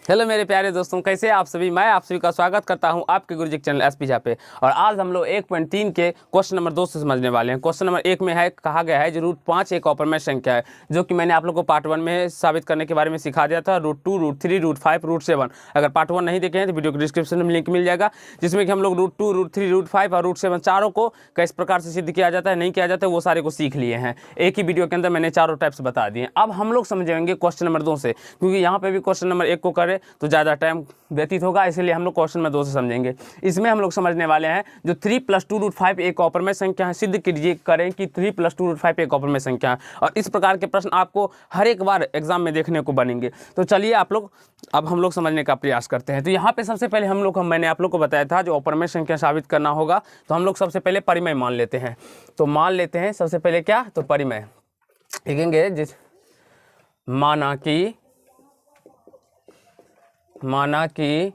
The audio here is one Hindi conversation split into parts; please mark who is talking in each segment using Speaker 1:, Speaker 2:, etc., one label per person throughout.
Speaker 1: हेलो मेरे प्यारे दोस्तों, कैसे हैं आप सभी। मैं आप सभी का स्वागत करता हूं आपके गुरुजी के चैनल एसपी झा पे। और आज हम लोग 1.3 के क्वेश्चन नंबर 2 से समझने वाले हैं। क्वेश्चन नंबर 1 में है, कहा गया है जो √5 एक ऑपरमेय संख्या है, जो कि मैंने आप लोग को पार्ट 1 में साबित करने के बारे में सिखा दिया था। √2, √3, √5, √7। अगर पार्ट 1 नहीं देखे हैं तो वीडियो के डिस्क्रिप्शन में लिंक मिल जाएगा, जिसमें कि हम लोग √2, √3, √5 और √7 चारों को किस प्रकार से सिद्ध किया जाता है, नहीं किया जाता है, वो सारे को सीख लिए हैं। एक ही वीडियो के अंदर मैंने चारों टाइप्स बता दिए। अब हम लोग समझेंगे क्वेश्चन नंबर 2 से, क्योंकि यहाँ पे भी क्वेश्चन नंबर 1 को करें तो ज़्यादा टाइम व्यतीत होगा, इसलिए हम लोग क्वेश्चन में 2 से समझेंगे। इसमें हम लोग समझने वाले हैं जो 3 + 2 √5 एक ऑपरमेय संख्या है। सिद्ध कीजिए करें कि 3 + 2 √5 एक ऑपरमेय संख्या है। और इस प्रकार के प्रश्न आपको हर एक बार एग्जाम में देखने को बनेंगे। तो चलिए अब हम लोग समझने का प्रयास करते हैं। तो यहाँ पे सबसे पहले मैंने आप लोग को बताया था, जो ऑपरमेय संख्या साबित करना होगा तो हम लोग सबसे पहले परिमेय मान लेते हैं। तो मान लेते हैं सबसे पहले क्या, तो परिमेय लिखेंगे। माना कि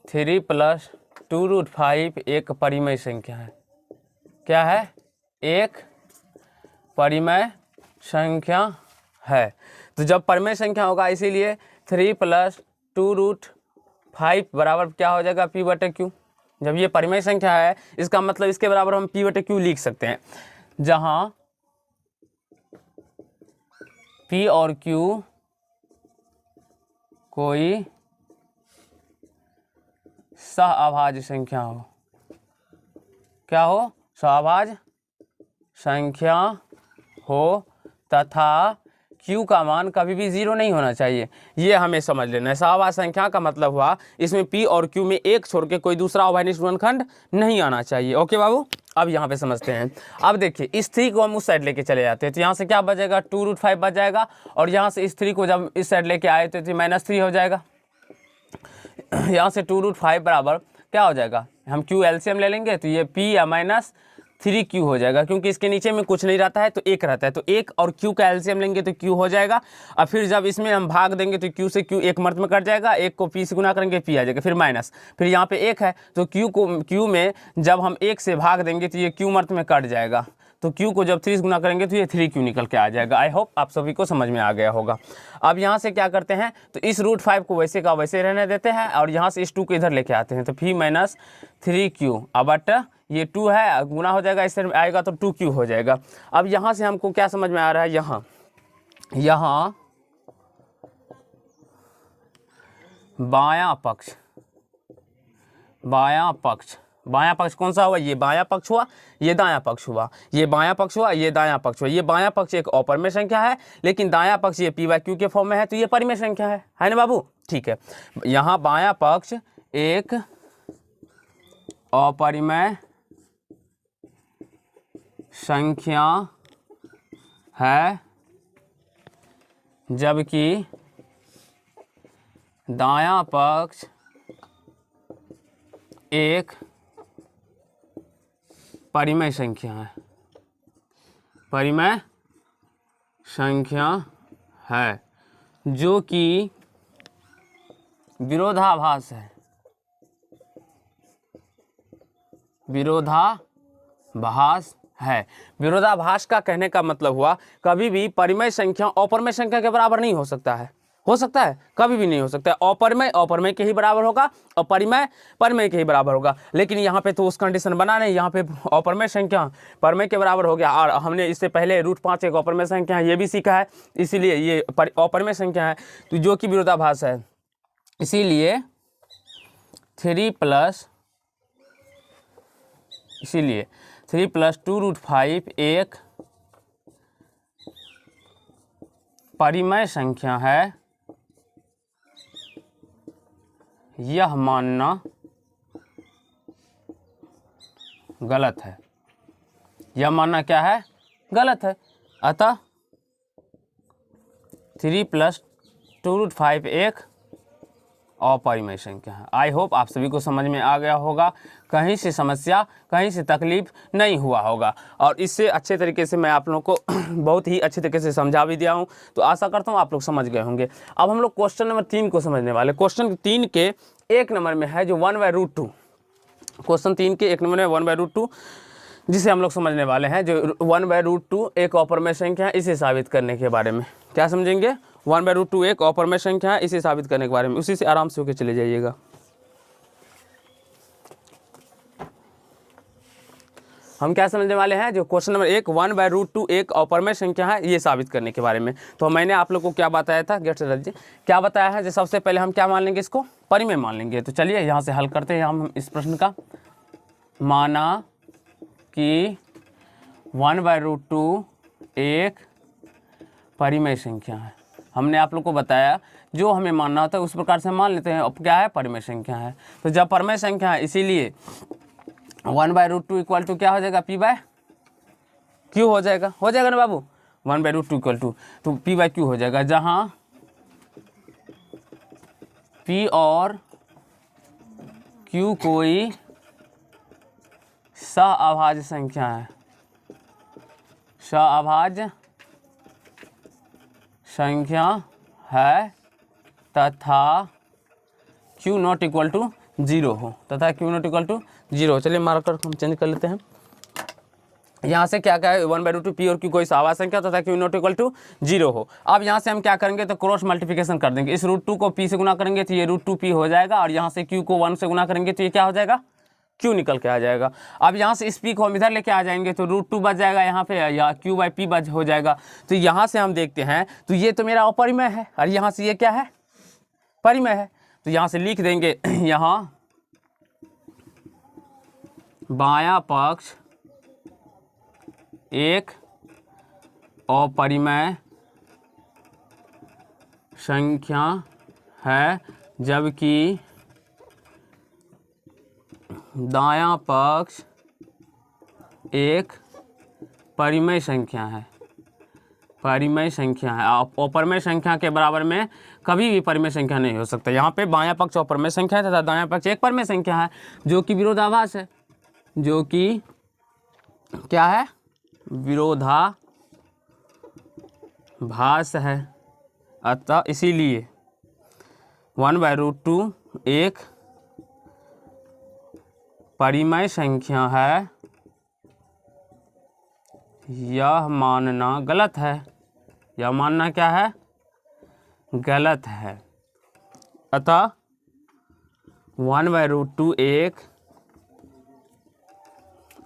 Speaker 1: 3 + 2 √5 एक परिमेय संख्या है। क्या है? एक परिमेय संख्या है। तो जब परिमेय संख्या होगा, इसीलिए 3 + 2 √5 बराबर क्या हो जाएगा, P/Q। जब ये परिमेय संख्या है, इसका मतलब इसके बराबर हम P/Q लिख सकते हैं, जहां P और Q कोई सहअभाज्य संख्या हो। क्या हो? सहअभाज्य संख्या हो, तथा Q का मान कभी भी 0 नहीं होना चाहिए। ये हमें समझ लेना है। सहअभाज्य संख्या का मतलब हुआ इसमें P और Q में एक छोड़ के कोई दूसरा अभाज्य गुणनखंड नहीं आना चाहिए। ओके बाबू, अब यहाँ पे समझते हैं। अब देखिए, इस 3 को हम उस साइड लेके चले जाते हैं, तो यहाँ से क्या बचेगा, 2 √5 बच जाएगा। और यहाँ से इस 3 को जब इस साइड लेके आए तो -3 हो जाएगा। यहाँ से 2 √5 बराबर क्या हो जाएगा, हम Q एलसीएम ले लेंगे तो ये P या -3Q हो जाएगा, क्योंकि इसके नीचे में कुछ नहीं रहता है तो एक रहता है। तो 1 और Q का एलसीएम लेंगे तो Q हो जाएगा। और फिर जब इसमें हम भाग देंगे तो Q से Q एक मर्द में कट जाएगा, 1 को P से गुना करेंगे P आ जाएगा, फिर माइनस, फिर यहाँ पे 1 है तो Q में जब हम 1 से भाग देंगे तो ये Q मर्द में कट जाएगा। तो Q को जब 3 से गुना करेंगे तो ये 3Q निकल के आ जाएगा। आई होप आप सभी को समझ में आ गया होगा। अब यहाँ से क्या करते हैं, तो इस √5 को वैसे का वैसे रहने देते हैं, और यहाँ से इस 2 को इधर लेके आते हैं, तो P - 3Q। अब बट ये 2 है, गुना हो जाएगा, इससे आएगा तो 2Q हो जाएगा। अब यहाँ से हमको क्या समझ में आ रहा है, यहाँ बायां पक्ष कौन सा हुआ, ये बायां पक्ष हुआ, ये दायां पक्ष हुआ, ये बायां पक्ष हुआ, ये दायां पक्ष हुआ। ये बायां पक्ष एक ऑपरमेय संख्या है, लेकिन दायां पक्ष ये P/Q के फॉर्म में है, तो ये परिमेय संख्या है ना बाबू। ठीक है, यहाँ बायां पक्ष एक अपरिमेय संख्या है, जबकि दायां पक्ष एक परिमेय संख्या है। परिमेय संख्या है, जो कि विरोधाभास है। विरोधाभास का कहने का मतलब हुआ, कभी भी परिमेय संख्या अपरिमेय संख्या के बराबर नहीं हो सकता है। कभी भी नहीं हो सकता है। अपरिमेय के ही बराबर होगा और परिमेय के ही बराबर होगा। लेकिन यहाँ पे तो उस कंडीशन बना नहीं, यहाँ पे अपरिमेय संख्या परिमेय के बराबर हो गया। और हमने इससे पहले √5 एक अपरिमेय संख्या है, ये भी सीखा है, इसीलिए ये अपरिमेय संख्या है, तो जो कि विरोधाभास है। इसीलिए 3 + 2 √5 एक परिमेय संख्या है, यह मानना गलत है। यह मानना क्या है? गलत है। अतः 3 + 2 √5 एक अपरिमेय संख्या है। आई होप आप सभी को समझ में आ गया होगा, कहीं से समस्या, कहीं से तकलीफ नहीं हुआ होगा। और इससे अच्छे तरीके से मैं आप लोगों को बहुत ही अच्छे तरीके से समझा भी दिया हूँ, तो आशा करता हूँ आप लोग समझ गए होंगे। अब हम लोग क्वेश्चन नंबर 3 को समझने वाले। क्वेश्चन 3 के 1 नंबर में है जो 1/√2। क्वेश्चन 3 के 1 नंबर में 1/√2 जिसे हम लोग समझने वाले हैं, जो 1/√2 एक अपरमेय संख्या है, इसे साबित करने के बारे में। क्या समझेंगे? 1/√2 एक अपरमेय संख्या है, इसे साबित करने के बारे में। उसी से आराम से होके चले जाइएगा। हम क्या समझने वाले हैं, जो क्वेश्चन नंबर 1 1/√2 एक अपरमेय संख्या है, ये साबित करने के बारे में। तो मैंने आप लोग को क्या बताया था, गेट से जी क्या बताया है, जो सबसे पहले हम क्या मान लेंगे, इसको परिमेय मान लेंगे। तो चलिए यहाँ से हल करते हैं हम इस प्रश्न का। माना कि 1/√2 एक परिमेय संख्या है। हमने आप लोग को बताया जो हमें मानना होता है उस प्रकार से मान लेते हैं। अब क्या है, परिमेय संख्या है। तो जब परिमेय संख्या है, इसीलिए 1/√2 इक्वल टू क्या हो जाएगा, P/Q हो जाएगा। हो जाएगा ना बाबू, 1/√2 इक्वल टू तो P/Q हो जाएगा, जहाँ P और Q कोई सअभाज्य संख्या है, सअभाज्य संख्या है तथा Q नॉट इक्वल टू 0 हो, तथा Q नॉट इक्वल टू 0। चलिए मार्कर हम चेंज कर लेते हैं। यहाँ से क्या क्या है, 1/√2 P और Q कोई सअभाज्य संख्या तथा Q नॉट इक्वल टू 0 हो। अब यहाँ से हम क्या करेंगे, तो क्रॉस मल्टीप्लिकेशन कर देंगे। इस √2 को P से गुना करेंगे तो ये √2P हो जाएगा, और यहाँ से Q को 1 से गुना करेंगे तो ये क्या हो जाएगा, Q निकल के आ जाएगा। अब यहाँ से इस P को हम इधर लेके आ जाएंगे तो √2 बच जाएगा यहाँ पे, या Q/P बच हो जाएगा। तो यहाँ से हम देखते हैं, तो ये तो मेरा अपरिमेय है, और यहाँ से ये क्या है, परिमेय है। तो यहाँ से लिख देंगे, यहाँ बायां पक्ष एक अपरिमेय संख्या है, जबकि दायां पक्ष एक परिमेय संख्या है। परिमेय संख्या है, अपरिमेय संख्या के बराबर में कभी भी परिमेय संख्या नहीं हो सकता। यहाँ पे बायां पक्ष अपरिमेय संख्या है तथा दायां पक्ष एक परिमेय संख्या है, जो कि विरोधाभास है, जो कि क्या है, विरोधाभास है। अतः इसीलिए 1/√2 एक परिमेय संख्या है, यह मानना गलत है। यह मानना क्या है, गलत है। अतः 1/√2 एक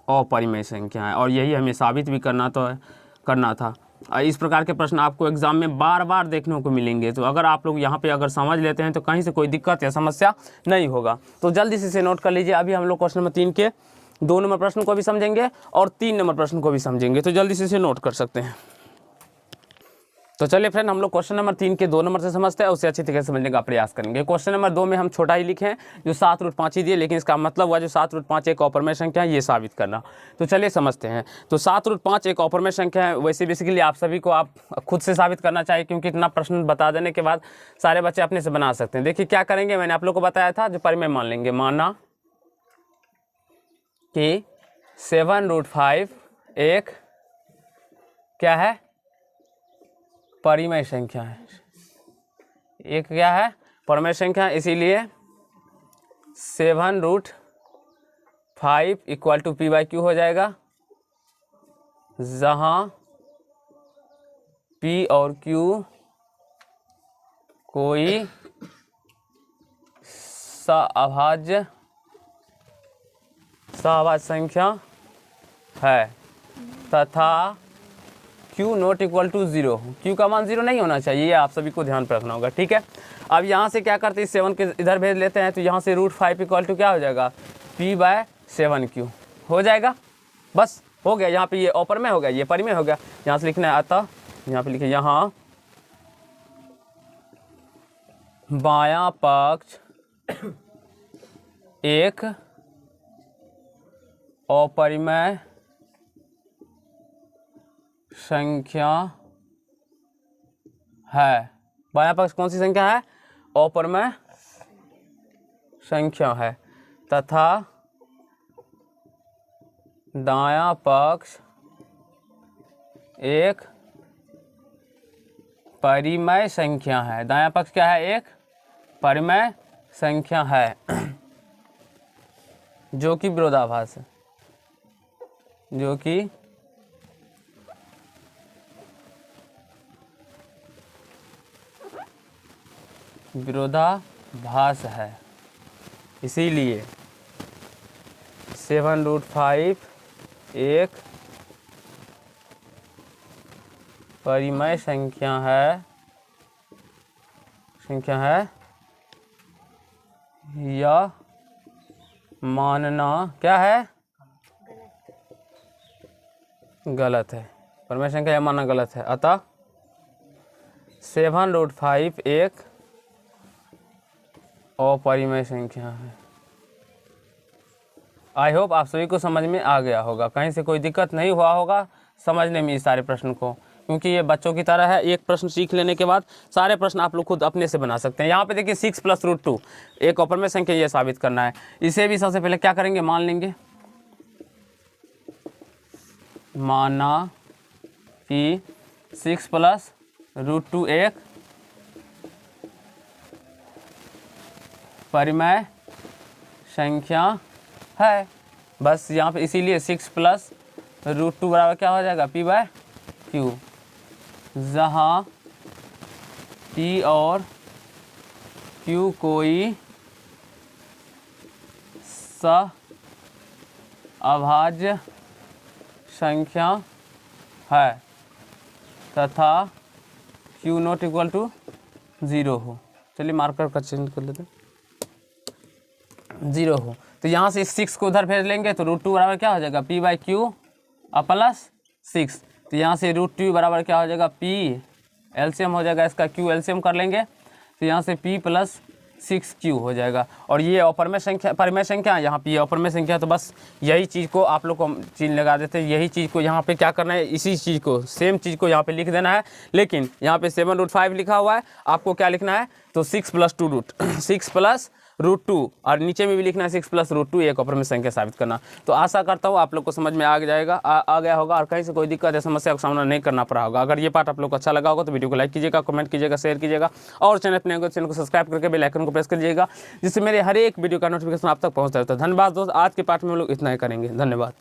Speaker 1: अपरिमेय संख्या है, और यही हमें साबित भी करना था। इस प्रकार के प्रश्न आपको एग्जाम में बार बार देखने को मिलेंगे। तो अगर आप लोग यहाँ पे अगर समझ लेते हैं तो कहीं से कोई दिक्कत या समस्या नहीं होगा। तो जल्दी से इसे नोट कर लीजिए। अभी हम लोग क्वेश्चन नंबर 3 के 2 नंबर प्रश्न को भी समझेंगे और 3 नंबर प्रश्न को भी समझेंगे। तो जल्दी से इसे नोट कर सकते हैं। तो चलिए फ्रेंड, हम लोग क्वेश्चन नंबर 3 के 2 नंबर से समझते हैं, उससे अच्छी तरीके से समझने का प्रयास करेंगे। क्वेश्चन नंबर 2 में हम छोटा ही लिखे हैं, जो 7√5 ही दिए, लेकिन इसका मतलब हुआ जो 7√5 एक अपरिमेय संख्या है, ये साबित करना। तो चलिए समझते हैं। तो 7√5 एक अपरिमेय संख्या है। वैसे बेसिकली आप सभी को आप खुद से साबित करना चाहिए, क्योंकि इतना प्रश्न बता देने के बाद सारे बच्चे अपने से बना सकते हैं। देखिए क्या करेंगे, मैंने आप लोग को बताया था, जो परिमेय मान लेंगे। माना कि 7√5 एक क्या है, परिमेय संख्या है। एक क्या है, परिमेय संख्या। इसीलिए 7√5 इक्वल टू P/Q हो जाएगा, जहां P और Q कोई सअभाज्य संख्या है तथा Q not equal to 0। Q का मान 0 नहीं होना चाहिए, ये आप सभी को ध्यान रखना होगा, ठीक है। अब यहाँ से क्या करते हैं, 7 के इधर भेज लेते हैं, तो यहाँ से √5 इक्वल टू क्या हो जाएगा, P/7Q हो जाएगा। बस हो गया। यहाँ पे ये अपरिमेय हो गया, ये परिमेय हो गया। यहाँ से लिखना है, अतः यहाँ पे लिखे, यहाँ बायां पक्ष एक अपरिमेय संख्या है। बायां पक्ष कौन सी संख्या है, अपरिमेय संख्या है, तथा दायां पक्ष एक परिमेय संख्या है। दायां पक्ष क्या है, एक परिमेय संख्या है, जो कि विरोधाभास है। जो कि विरोधाभास है। इसीलिए 7√5 एक परिमेय संख्या है यह मानना क्या है, गलत है। परिमेय संख्या यह मानना गलत है। अतः 7√5 एक अपरिमेय संख्या है। आई होप आप सभी को समझ में आ गया होगा, कहीं से कोई दिक्कत नहीं हुआ होगा समझने में इस सारे प्रश्न को, क्योंकि ये बच्चों की तरह है। एक प्रश्न सीख लेने के बाद सारे प्रश्न आप लोग खुद अपने से बना सकते हैं। यहाँ पे देखिए 6 + √2 एक अपरिमेय संख्या, ये साबित करना है। इसे भी सबसे पहले क्या करेंगे, मान लेंगे, माना कि 6 + √2 एक परिमेय संख्या है। बस यहाँ पे इसीलिए 6 + √2 बराबर क्या हो जाएगा, P/Q, जहाँ P और Q कोई सअभाज्य संख्या है तथा Q ≠ 0 हो। चलिए मार्कर का चेंज कर लेते हैं, 0 हो। तो यहाँ से 6 को उधर भेज लेंगे तो √2 बराबर क्या हो जाएगा, P/Q + 6। तो यहाँ से √2 बराबर क्या हो जाएगा, P एलसीएम हो जाएगा, इसका Q एलसीएम कर लेंगे तो यहाँ से P + 6Q हो जाएगा। और ये अपरिमेय संख्या, परिमेय संख्या, यहाँ पे अपरिमेय संख्या, तो बस यही चीज़ को आप लोग को चिन्ह लगा देते हैं। यही चीज़ को यहाँ पे क्या करना है, इसी चीज़ को, सेम चीज़ को यहाँ पे लिख देना है। लेकिन यहाँ पे 7√5 लिखा हुआ है, आपको क्या लिखना है, तो 6 + √2 और नीचे में भी लिखना है 6 + √2 एक अपरिमेय संख्या साबित करना। तो आशा करता हूँ आप लोग को समझ में आ गया होगा और कहीं से कोई दिक्कत या समस्या का सामना नहीं करना पड़ा होगा। अगर ये पार्ट आप लोग को अच्छा लगा होगा तो वीडियो को लाइक कीजिएगा, कमेंट कीजिएगा, शेयर कीजिएगा और चैनल को सब्सक्राइब करके बेल आइकन को प्रेस कीजिएगा, जिससे मेरे हर एक वीडियो का नोटिफिकेशन आप तक पहुँचता रहता है। धन्यवाद दोस्त, आज के पार्ट में हम लोग इतना ही करेंगे। धन्यवाद।